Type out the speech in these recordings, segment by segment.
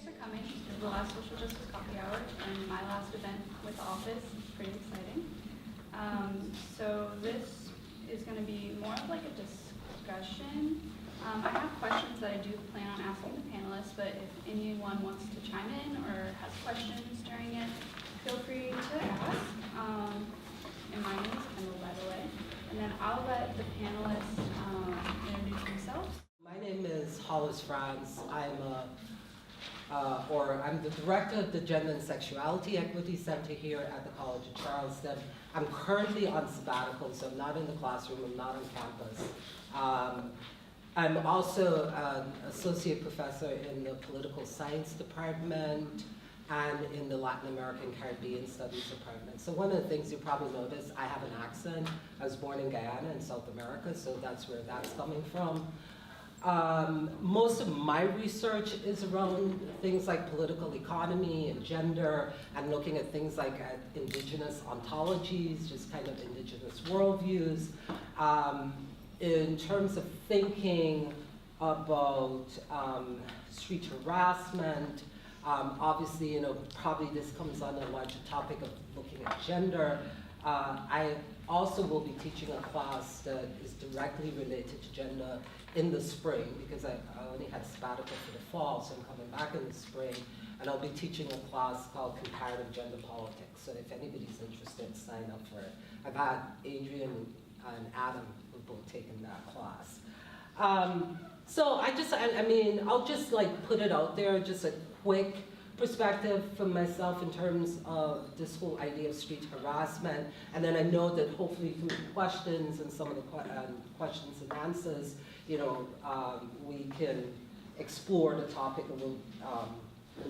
Thanks for coming. This is the last social justice coffee hour and my last event with the office. It's pretty exciting. So this is going to be more of like a discussion. I have questions that I do plan on asking the panelists, but if anyone wants to chime in or has questions during it, feel free to ask. And my name is Kenndal, by the way. And then I'll let the panelists introduce themselves. My name is Hollis. I'm the director of the Gender and Sexuality Equity Center here at the College of Charleston. I'm currently on sabbatical, so I'm not in the classroom, I'm not on campus. I'm also an associate professor in the political science department and in the Latin American Caribbean Studies department. So one of the things you probably noticed, I have an accent. I was born in Guyana in South America, so that's where that's coming from. Most of my research is around things like political economy and gender, and looking at things like indigenous ontologies, just kind of indigenous worldviews. In terms of thinking about street harassment, obviously, probably this comes on a larger topic of looking at gender. I also will be teaching a class that is directly related to gender in the spring, because I only had sabbatical for the fall, so I'm coming back in the spring, and I'll be teaching a class called Comparative Gender Politics. So if anybody's interested, sign up for it. I've had Adrian and Adam who've both taken that class. So I'll just like put it out there, just a quick perspective from myself in terms of this whole idea of street harassment, and then I know that hopefully through the questions and some of the questions and answers, we can explore the topic a little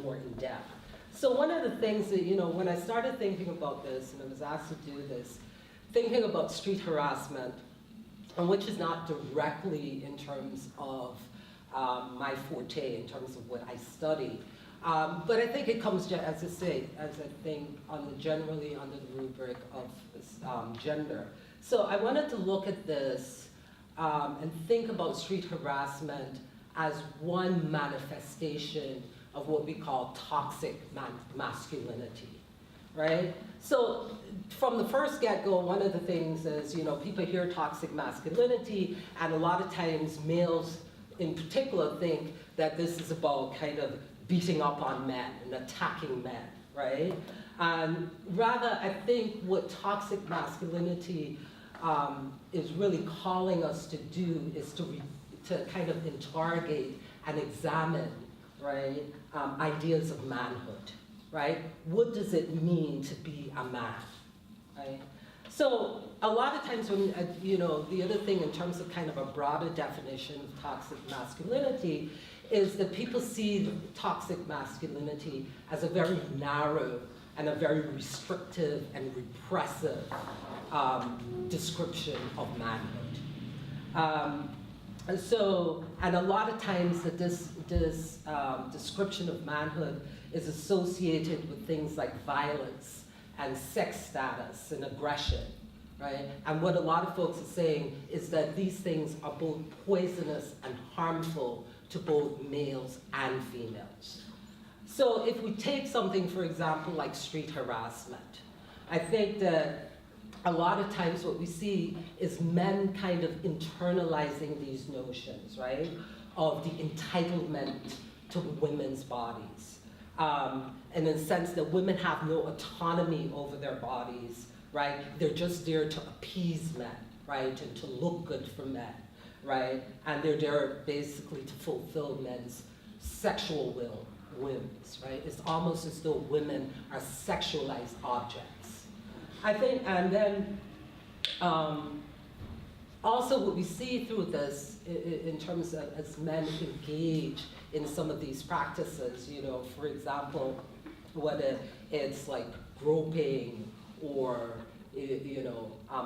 more in depth. So one of the things that, when I started thinking about this, and I was asked to do this, thinking about street harassment, and which is not directly in terms of my forte, in terms of what I study, but I think it comes, as I think, generally under the rubric of gender. So I wanted to look at this and think about street harassment as one manifestation of what we call toxic masculinity, right? So from the first get-go, one of the things is, people hear toxic masculinity, and a lot of times males in particular think that this is about kind of beating up on men and attacking men, right? Rather, I think what toxic masculinity is really calling us to do is to kind of interrogate and examine, right, ideas of manhood, right? What does it mean to be a man, right? So a lot of times when, the other thing in terms of kind of a broader definition of toxic masculinity is that people see toxic masculinity as a very narrow and a very restrictive and repressive description of manhood. And a lot of times that this description of manhood is associated with things like violence and sex status and aggression, right? And what a lot of folks are saying is that these things are both poisonous and harmful to both males and females. So if we take something, for example, like street harassment, I think that a lot of times what we see is men kind of internalizing these notions, right, of the entitlement to women's bodies. In the sense that women have no autonomy over their bodies, right? They're just there to appease men, right, and to look good for men, right? And they're there basically to fulfill men's sexual whims, right? It's almost as though women are sexualized objects. I think, and then also what we see through this in terms of as men engage in some of these practices, for example, whether it's like groping or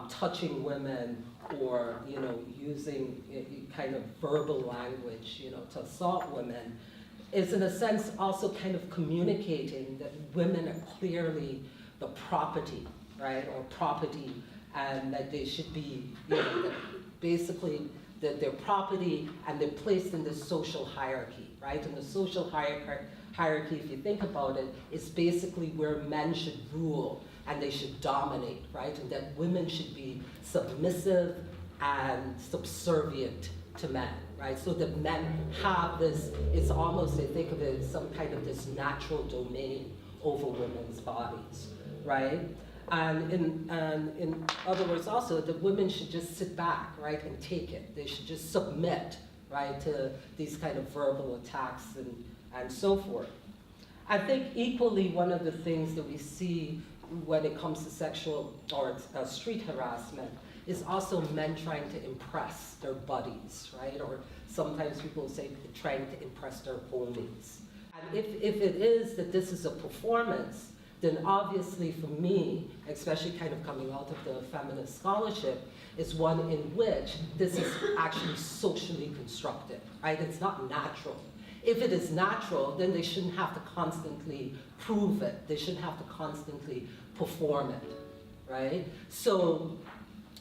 touching women or using kind of verbal language to assault women, is in a sense also kind of communicating that women are clearly the property, right, or property, and that they should be, that basically that they're property and they're placed in this social hierarchy, right? right? And the social hierarchy, if you think about it, is basically where men should rule and they should dominate, right? And that women should be submissive and subservient to men, right? So that men have this, it's almost, I think of it as some kind of this natural domain over women's bodies, right? And in other words also, that women should just sit back, right, and take it. They should just submit, right, to these kind of verbal attacks and so forth. I think equally one of the things that we see when it comes to sexual or street harassment is also men trying to impress their buddies, right? Or sometimes people say trying to impress their homies. And if it is that this is a performance, then obviously for me, especially kind of coming out of the feminist scholarship, is one in which this is actually socially constructed, right? It's not natural. If it is natural, then they shouldn't have to constantly prove it. They shouldn't have to constantly perform it, right? So,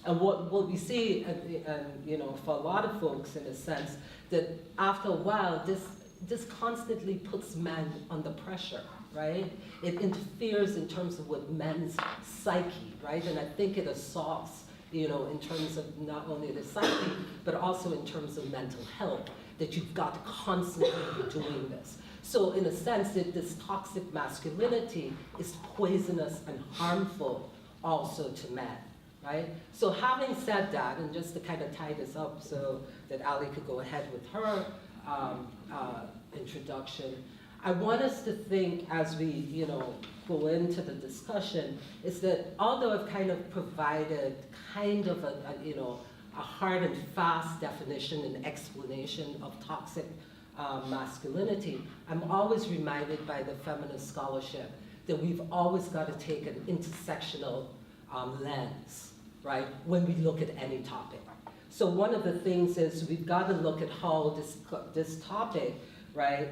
and what we see, and you know, for a lot of folks in a sense, that after a while, this constantly puts men under pressure, right? It interferes in terms of with men's psyche, right? And I think it assaults, you know, in terms of not only the psyche, but also in terms of mental health, that you've got to constantly be doing this. So in a sense, that this toxic masculinity is poisonous and harmful also to men, right? So having said that, and just to kind of tie this up so that Ali could go ahead with her introduction, I want us to think as we, you know, go into the discussion, is that although I've kind of provided kind of a you know, a hard and fast definition and explanation of toxic masculinity, I'm always reminded by the feminist scholarship that we've always got to take an intersectional lens, right, when we look at any topic. So one of the things is we've got to look at how this topic, right,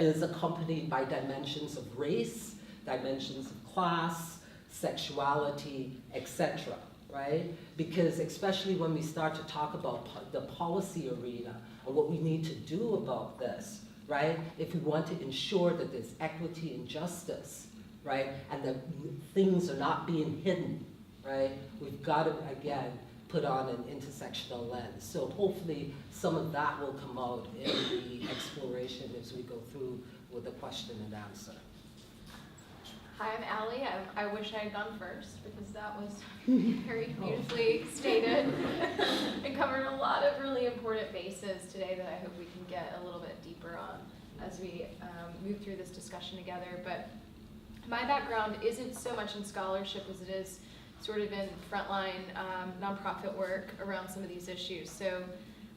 is accompanied by dimensions of race, dimensions of class, sexuality, etc., right? Because especially when we start to talk about the policy arena and what we need to do about this, right? If we want to ensure that there's equity and justice, right? And that things are not being hidden, right? We've got to, again, put on an intersectional lens. So hopefully some of that will come out in the exploration as we go through with the question and answer. Hi, I'm Allie. I wish I had gone first because that was very beautifully stated and covered a lot of really important bases today that I hope we can get a little bit deeper on as we move through this discussion together. But my background isn't so much in scholarship as it is sort of in frontline nonprofit work around some of these issues. So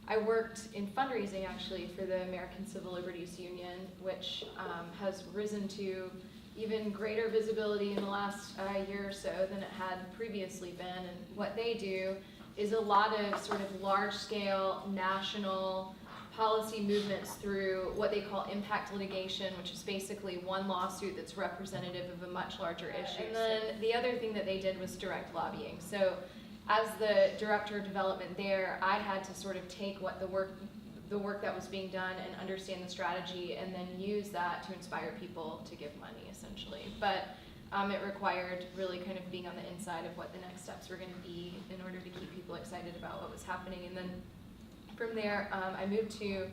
I worked in fundraising actually for the American Civil Liberties Union, which has risen to even greater visibility in the last year or so than it had previously been. And what they do is a lot of sort of large-scale national policy movements through what they call impact litigation, which is basically one lawsuit that's representative of a much larger issue. And then the other thing that they did was direct lobbying. So as the director of development there, I had to sort of take what the work that was being done and understand the strategy and then use that to inspire people to give money, essentially. But it required really kind of being on the inside of what the next steps were going to be in order to keep people excited about what was happening. And then from there, I moved to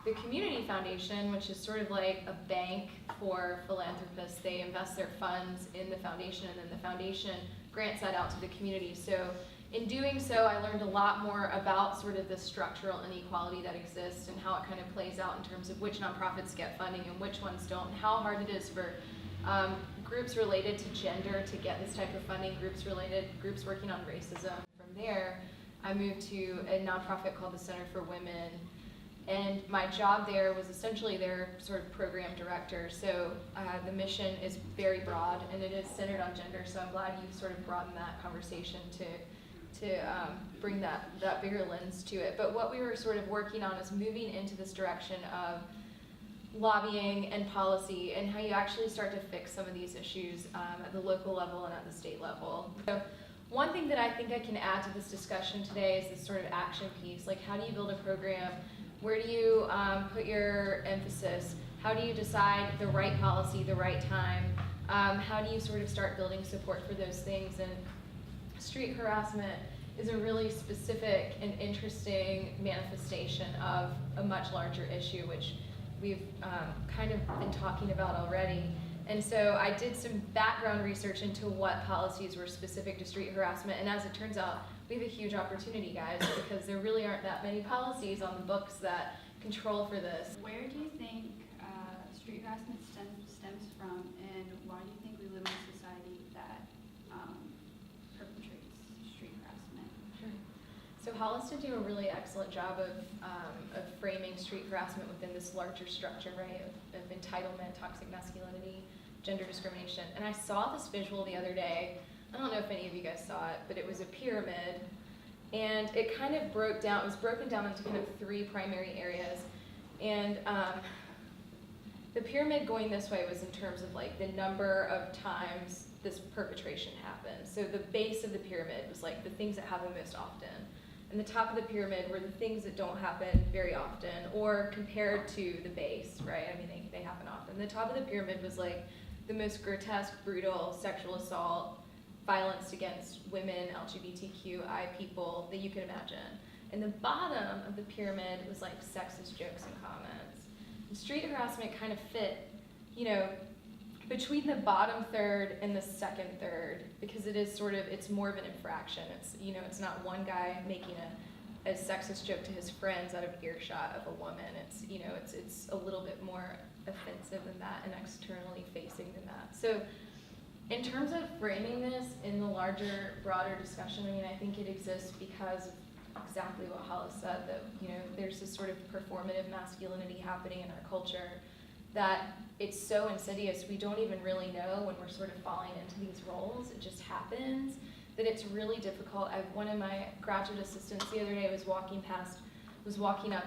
the Community Foundation, which is sort of like a bank for philanthropists. They invest their funds in the foundation, and then the foundation grants that out to the community. So in doing so, I learned a lot more about sort of the structural inequality that exists and how it kind of plays out in terms of which nonprofits get funding and which ones don't, and how hard it is for groups related to gender to get this type of funding, groups working on racism. From there, I moved to a nonprofit called the Center for Women, and my job there was essentially their sort of program director. So the mission is very broad, and it is centered on gender, so I'm glad you sort of broadened that conversation to bring that bigger lens to it. But what we were sort of working on is moving into this direction of lobbying and policy and how you actually start to fix some of these issues at the local level and at the state level. So one thing that I think I can add to this discussion today is this sort of action piece, like how do you build a program Where do you put your emphasis? How do you decide the right policy, the right time? How do you sort of start building support for those things? And street harassment is a really specific and interesting manifestation of a much larger issue, which we've kind of been talking about already. And so I did some background research into what policies were specific to street harassment, and as it turns out, we have a huge opportunity, guys, because there really aren't that many policies on the books that control for this. Where do you think street harassment stems from, and why do you think we live in a society that perpetrates street harassment? Sure. So Hollis did do a really excellent job of framing street harassment within this larger structure, right, of entitlement, toxic masculinity, gender discrimination. And I saw this visual the other day. I don't know if any of you guys saw it, but it was a pyramid. And it kind of it was broken down into kind of 3 primary areas. And the pyramid going this way was in terms of like the number of times this perpetration happened. So the base of the pyramid was like the things that happen most often. And the top of the pyramid were the things that don't happen very often, or compared to the base, right? I mean, they happen often. The top of the pyramid was like the most grotesque, brutal sexual assault, violence against women, LGBTQI people that you can imagine. And the bottom of the pyramid was like sexist jokes and comments. And street harassment kind of fit, you know, between the bottom third and the second third, because it is sort of, it's more of an infraction. It's, you know, it's not one guy making a sexist joke to his friends out of earshot of a woman. It's, you know, it's a little bit more offensive than that and externally facing than that. So in terms of framing this in the larger, broader discussion, I mean, I think it exists because of exactly what Hollis said, that, you know, there's this sort of performative masculinity happening in our culture that it's so insidious, we don't even really know when we're sort of falling into these roles. It just happens, that it's really difficult. One of my graduate assistants the other day was walking up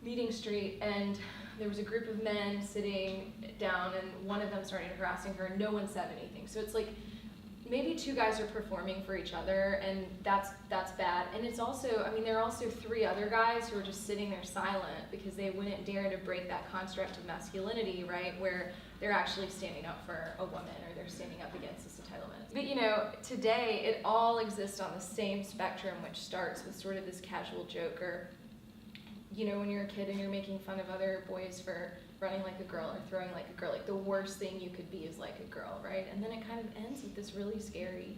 Meeting Street, and there was a group of men sitting down, and one of them started harassing her, and no one said anything. So it's like, maybe 2 guys are performing for each other, and that's bad. And it's also, I mean, there are also 3 other guys who are just sitting there silent because they wouldn't dare to break that construct of masculinity, right, where they're actually standing up for a woman, or they're standing up against this entitlement. But you know, today it all exists on the same spectrum, which starts with sort of this casual joke, or, you know, when you're a kid and you're making fun of other boys for running like a girl or throwing like a girl, like the worst thing you could be is like a girl, right? And then it kind of ends with this really scary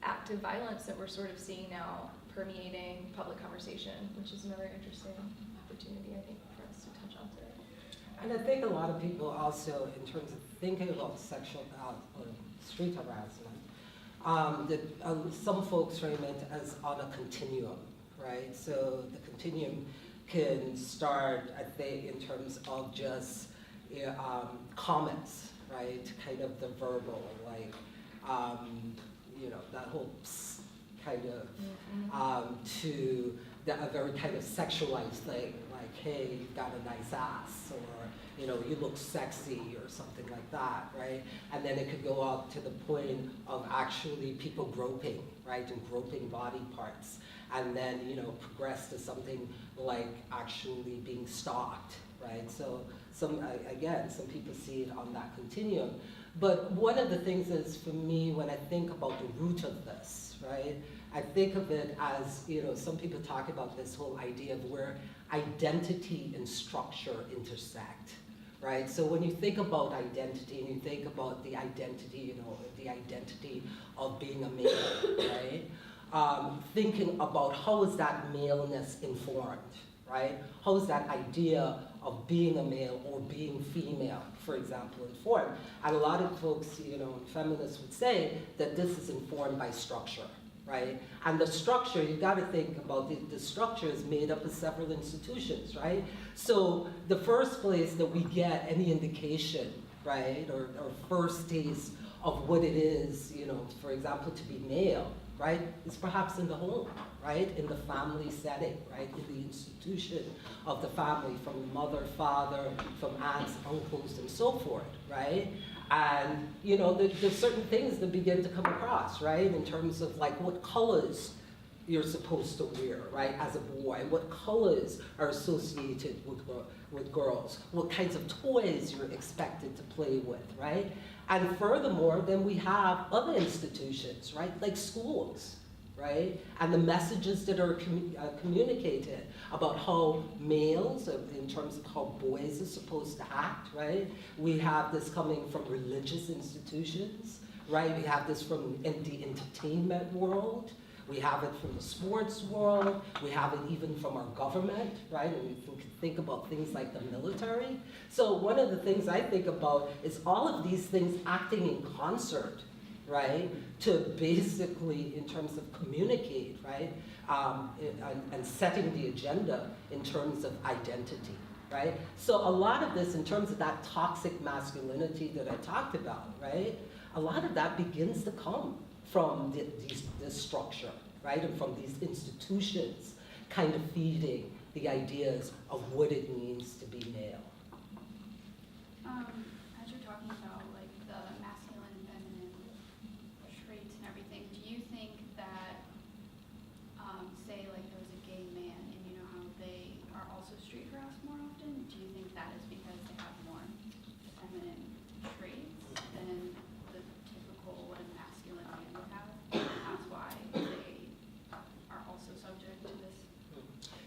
act of violence that we're sort of seeing now permeating public conversation, which is another interesting opportunity, I think, for us to touch on today. And I think a lot of people also, in terms of thinking about sexual or street harassment, that some folks frame it as on a continuum, right? So the continuum can start, I think, in terms of just comments, right? Kind of the verbal, like, you know, that whole psst kind of, to a very kind of sexualized thing, like, hey, you've got a nice ass, or, you know, you look sexy, or something like that, right? And then it could go up to the point of actually people groping, right, and groping body parts. And then, you know, progress to something like actually being stalked, right? So some people see it on that continuum. But one of the things is, for me, when I think about the root of this, right, I think of it as, you know, some people talk about this whole idea of where identity and structure intersect, right? So when you think about identity, and you think about the identity, you know, the identity of being a male, right? Thinking about how is that maleness informed, right? How is that idea of being a male or being female, for example, informed? And a lot of folks, you know, feminists would say that this is informed by structure, right? And the structure, you gotta think about the structure is made up of several institutions, right? So the first place that we get any indication, right, or first taste of what it is, you know, for example, to be male, right, is perhaps in the home, right, in the family setting, right, in the institution of the family, from mother, father, from aunts, uncles, and so forth, right? And, you know, there's certain things that begin to come across, right, in terms of like what colors, you're supposed to wear, right, as a boy, what colors are associated with girls, what kinds of toys you're expected to play with, right? And furthermore, then we have other institutions, right, like schools, right? And the messages that are communicated about how males, in terms of how boys are supposed to act, right? We have this coming from religious institutions, right? We have this from in the entertainment world. We have it from the sports world. We have it even from our government, right? And we can think about things like the military. So one of the things I think about is all of these things acting in concert, right? To basically, in terms of communicate, right? And setting the agenda in terms of identity, right? So a lot of this, in terms of that toxic masculinity that I talked about, right? A lot of that begins to come from this structure, right? And from these institutions kind of feeding the ideas of what it means to be male. As you're talking about like the masculine and feminine traits and everything, do you think that, say like there was a gay man and you know how they are also street harassed more often, do you think that is because they have more feminine traits than the typical what a masculine man would have? And that's why they are also subject to this?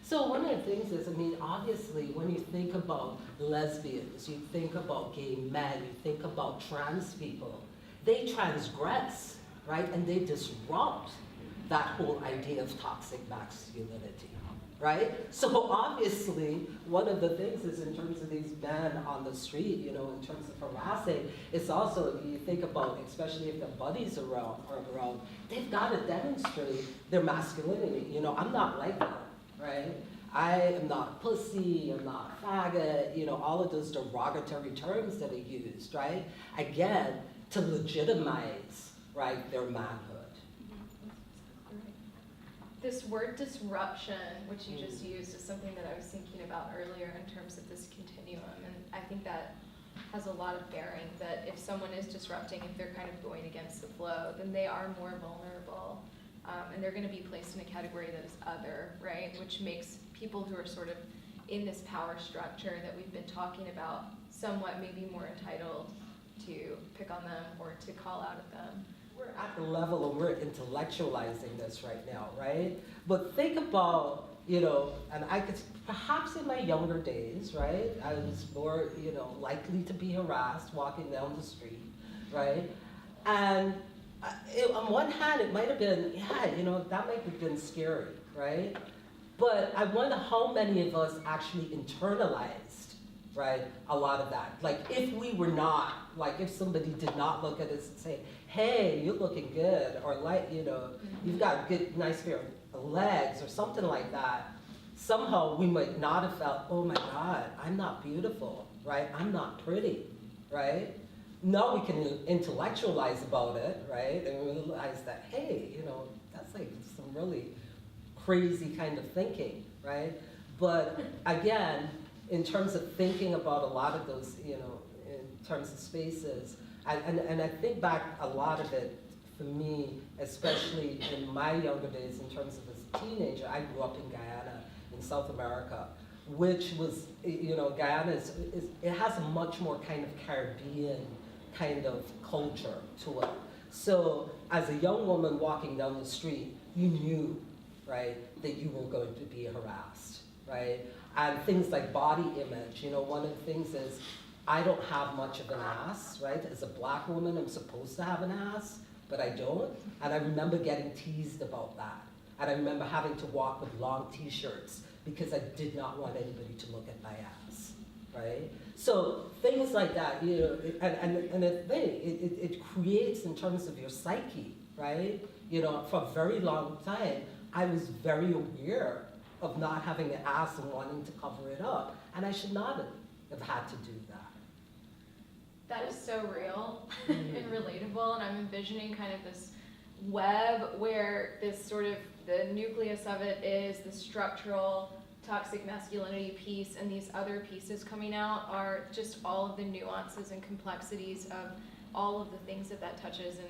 So one of the things is, I mean, obviously, when you think about lesbians, you think about gay men, you think about trans people, they transgress, right? And they disrupt that whole idea of toxic masculinity, right? So obviously, one of the things is in terms of these men on the street, you know, in terms of harassing, it's also, you think about, especially if their buddies are around, they've got to demonstrate their masculinity. You know, I'm not like that, right? I am not a pussy, I'm not a faggot, you know, all of those derogatory terms that are used, right? Again, to legitimize, right, their manhood. This word disruption, which you just used, is something that I was thinking about earlier in terms of this continuum, and I think that has a lot of bearing, that if someone is disrupting, if they're kind of going against the flow, then they are more vulnerable, and they're going to be placed in a category that is other, right, which makes people who are sort of in this power structure that we've been talking about somewhat maybe more entitled to pick on them or to call out at them. We're at the level of we're intellectualizing this right now, right? But think about, you know, and I could, perhaps in my younger days, right, I was more, you know, likely to be harassed walking down the street, right? And on one hand, it might have been, yeah, you know, that might have been scary, right? But I wonder how many of us actually internalized, right, a lot of that. Like if we were not, like if somebody did not look at us and say, hey, you're looking good, or like, you know, you've got a good, nice pair of legs or something like that, somehow we might not have felt, oh my God, I'm not beautiful, right? I'm not pretty, right? Now we can intellectualize about it, right? And we realize that, hey, you know, that's like some really crazy kind of thinking, right? But again, in terms of thinking about a lot of those, you know, in terms of spaces, and I think back a lot of it, for me, especially in my younger days in terms of as a teenager, I grew up in Guyana, in South America, which was, you know, Guyana it has a much more kind of Caribbean kind of culture to it. So as a young woman walking down the street, you knew, right, that you were going to be harassed, right? And things like body image, you know, one of the things is, I don't have much of an ass, right? As a black woman, I'm supposed to have an ass, but I don't. And I remember getting teased about that. And I remember having to walk with long t-shirts because I did not want anybody to look at my ass, right? So things like that, you know, and a thing, it creates in terms of your psyche, right? You know, for a very long time, I was very aware of not having an ass and wanting to cover it up. And I should not have had to do that. That is so real and relatable, and I'm envisioning kind of this web where this sort of, the nucleus of it is the structural toxic masculinity piece, and these other pieces coming out are just all of the nuances and complexities of all of the things that touches. And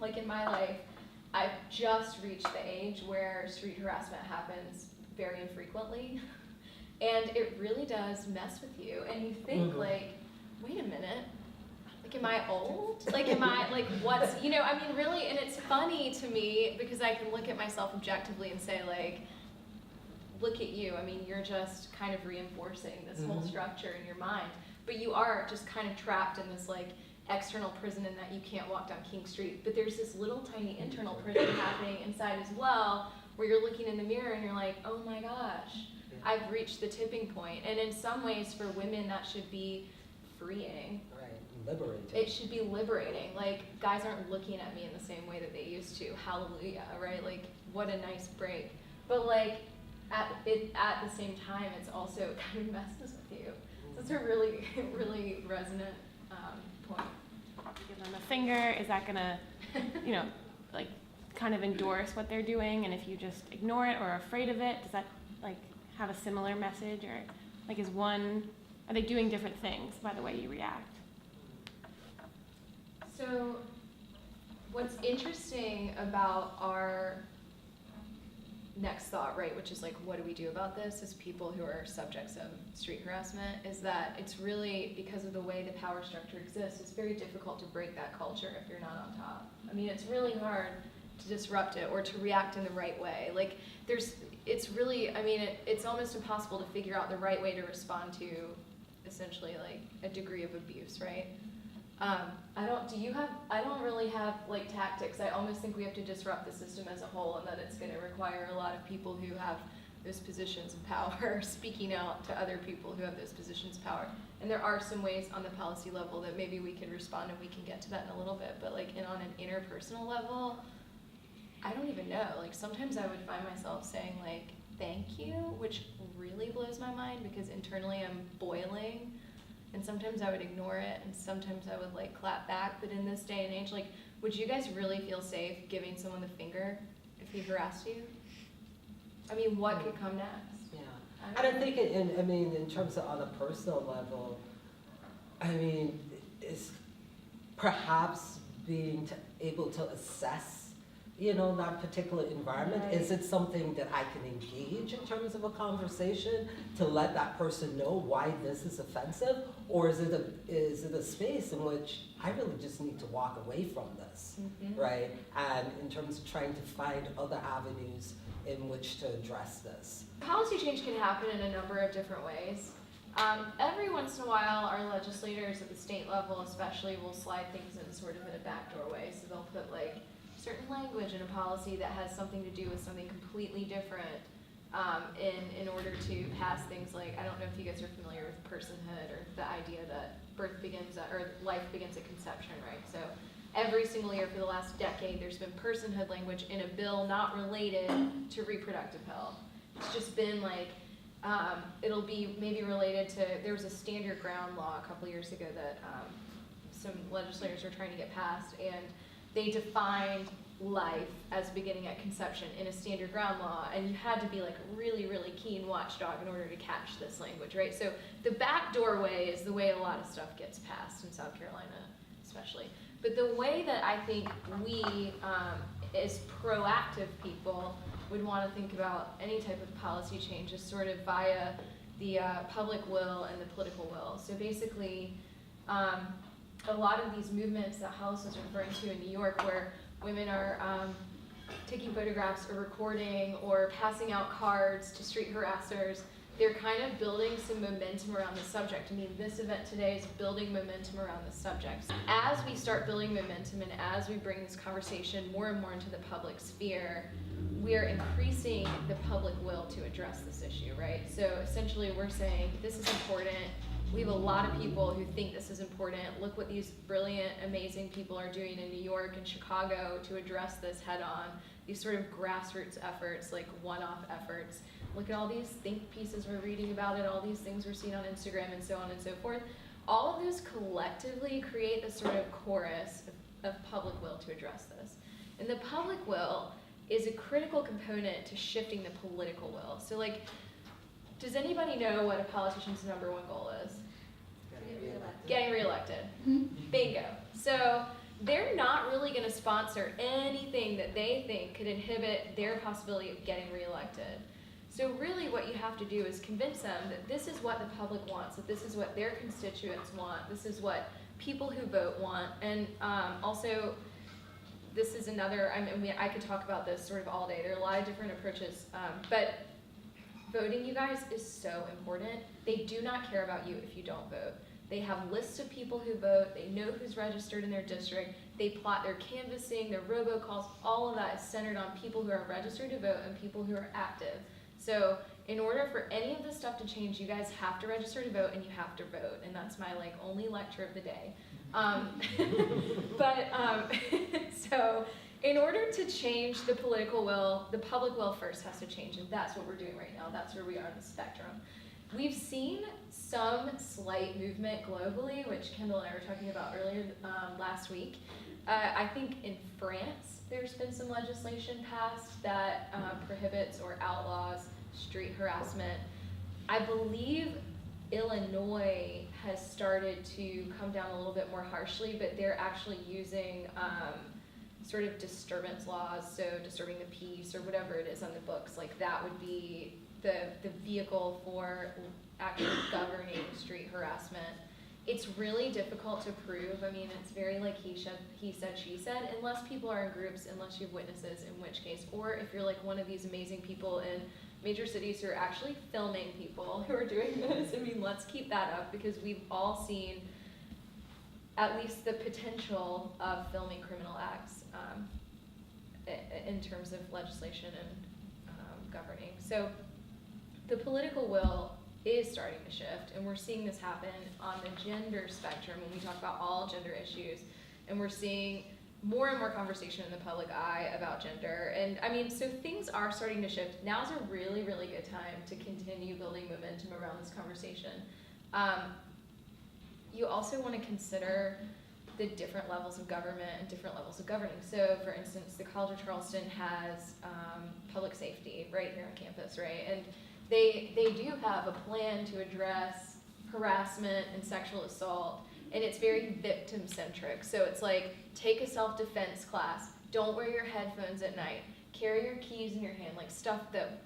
like in my life, I've just reached the age where street harassment happens very infrequently, and it really does mess with you. And you think like, wait a minute, like, am I old? Like, am I, like, what's, you know, I mean, really, and it's funny to me because I can look at myself objectively and say, like, look at you. I mean, you're just kind of reinforcing this whole structure in your mind, but you are just kind of trapped in this, like, external prison in that you can't walk down King Street. But there's this little tiny internal prison happening inside as well, where you're looking in the mirror and you're like, oh my gosh, I've reached the tipping point. And in some ways, for women, that should be freeing. Liberating. It should be liberating. Like, guys aren't looking at me in the same way that they used to. Hallelujah, right? Like, what a nice break. But like, at the same time, it's also, it kind of messes with you. So it's a really, really resonant point. Give them a finger, is that gonna, you know, like, kind of endorse what they're doing? And if you just ignore it or are afraid of it, does that, like, have a similar message? Or, like, are they doing different things by the way you react? So what's interesting about our next thought, right, which is like, what do we do about this as people who are subjects of street harassment, is that it's really, because of the way the power structure exists, it's very difficult to break that culture if you're not on top. I mean, it's really hard to disrupt it or to react in the right way. Like, it's really, I mean, it's almost impossible to figure out the right way to respond to essentially like a degree of abuse, right? I don't really have like tactics. I almost think we have to disrupt the system as a whole, and that it's going to require a lot of people who have those positions of power speaking out to other people who have those positions of power. And there are some ways on the policy level that maybe we can respond, and we can get to that in a little bit, but like on an interpersonal level, I don't even know. Like, sometimes I would find myself saying like, thank you, which really blows my mind because internally I'm boiling. And sometimes I would ignore it, and sometimes I would like clap back. But in this day and age, like, would you guys really feel safe giving someone the finger if he harassed you? I mean, what could come next? Yeah, I don't think in terms of on a personal level, I mean, is perhaps being able to assess, you know, that particular environment. Right. Is it something that I can engage in terms of a conversation to let that person know why this is offensive? Or is it a space in which I really just need to walk away from this, right? And in terms of trying to find other avenues in which to address this. Policy change can happen in a number of different ways. Every once in a while, our legislators at the state level especially will slide things in sort of in a backdoor way. So they'll put like certain language in a policy that has something to do with something completely different in order to pass things like, I don't know if you guys are familiar with personhood or the idea that life begins at conception, right? So every single year for the last decade, there's been personhood language in a bill not related to reproductive health. It's just been like, it'll be maybe related to, there was a standard ground law a couple years ago that some legislators were trying to get passed, and they defined life as beginning at conception in a standard ground law, and you had to be like a really, really keen watchdog in order to catch this language, right? So the back doorway is the way a lot of stuff gets passed in South Carolina, especially. But the way that I think we, as proactive people, would want to think about any type of policy change is sort of via the public will and the political will. So basically, a lot of these movements that Hollis was referring to in New York, where women are taking photographs or recording or passing out cards to street harassers, they're kind of building some momentum around the subject. I mean, this event today is building momentum around the subject. As we start building momentum and as we bring this conversation more and more into the public sphere, we are increasing the public will to address this issue, right? So essentially we're saying, this is important. We have a lot of people who think this is important. Look what these brilliant, amazing people are doing in New York and Chicago to address this head on. These sort of grassroots efforts, like one-off efforts. Look at all these think pieces we're reading about it, all these things we're seeing on Instagram and so on and so forth. All of those collectively create this sort of chorus of public will to address this. And the public will is a critical component to shifting the political will. So like, does anybody know what a politician's #1 goal is? Getting reelected. Bingo. So they're not really gonna sponsor anything that they think could inhibit their possibility of getting reelected. So really what you have to do is convince them that this is what the public wants, that this is what their constituents want, this is what people who vote want, and also, this is another, I mean, I could talk about this sort of all day. There are a lot of different approaches, but voting, you guys, is so important. They do not care about you if you don't vote. They have lists of people who vote. They know who's registered in their district. They plot their canvassing, their robocalls. All of that is centered on people who are registered to vote and people who are active. So in order for any of this stuff to change, you guys have to register to vote and you have to vote. And that's my only lecture of the day. So in order to change the political will, the public will first has to change, and that's what we're doing right now. That's where we are on the spectrum. We've seen some slight movement globally, which Kenndal and I were talking about earlier last week. I think in France, there's been some legislation passed that prohibits or outlaws street harassment. I believe Illinois has started to come down a little bit more harshly, but they're actually using sort of disturbance laws, so disturbing the peace or whatever it is on the books. That would be the vehicle for actually governing street harassment. It's really difficult to prove. I mean, it's very he said, she said, unless people are in groups, unless you have witnesses, in which case, or if you're one of these amazing people in major cities who are actually filming people who are doing this. I mean, let's keep that up, because we've all seen at least the potential of filming criminal acts in terms of legislation and governing. So the political will is starting to shift, and we're seeing this happen on the gender spectrum when we talk about all gender issues, and we're seeing more and more conversation in the public eye about gender. And I mean, so things are starting to shift. Now's a really, really good time to continue building momentum around this conversation. You also want to consider the different levels of government and different levels of governing. So for instance, the College of Charleston has public safety right here on campus, right? And they do have a plan to address harassment and sexual assault, and it's very victim-centric. So it's take a self-defense class, don't wear your headphones at night, carry your keys in your hand, stuff that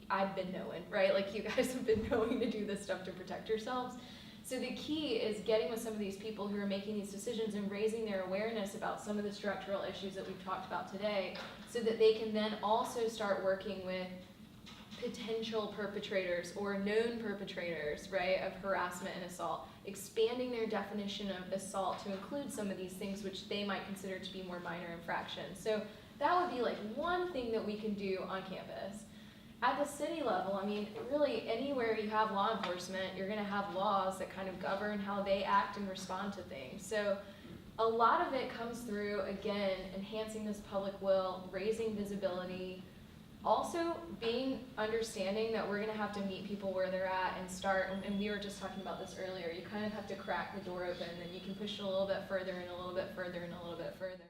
I've been knowing, right? You guys have been knowing to do this stuff to protect yourselves. So the key is getting with some of these people who are making these decisions and raising their awareness about some of the structural issues that we've talked about today, so that they can then also start working with potential perpetrators or known perpetrators, right, of harassment and assault, expanding their definition of assault to include some of these things which they might consider to be more minor infractions. So that would be one thing that we can do on campus. At the city level, I mean, really anywhere you have law enforcement, you're gonna have laws that kind of govern how they act and respond to things. So a lot of it comes through, again, enhancing this public will, raising visibility, also understanding that we're gonna have to meet people where they're at and start, and we were just talking about this earlier, you kind of have to crack the door open, and you can push it a little bit further and a little bit further and a little bit further.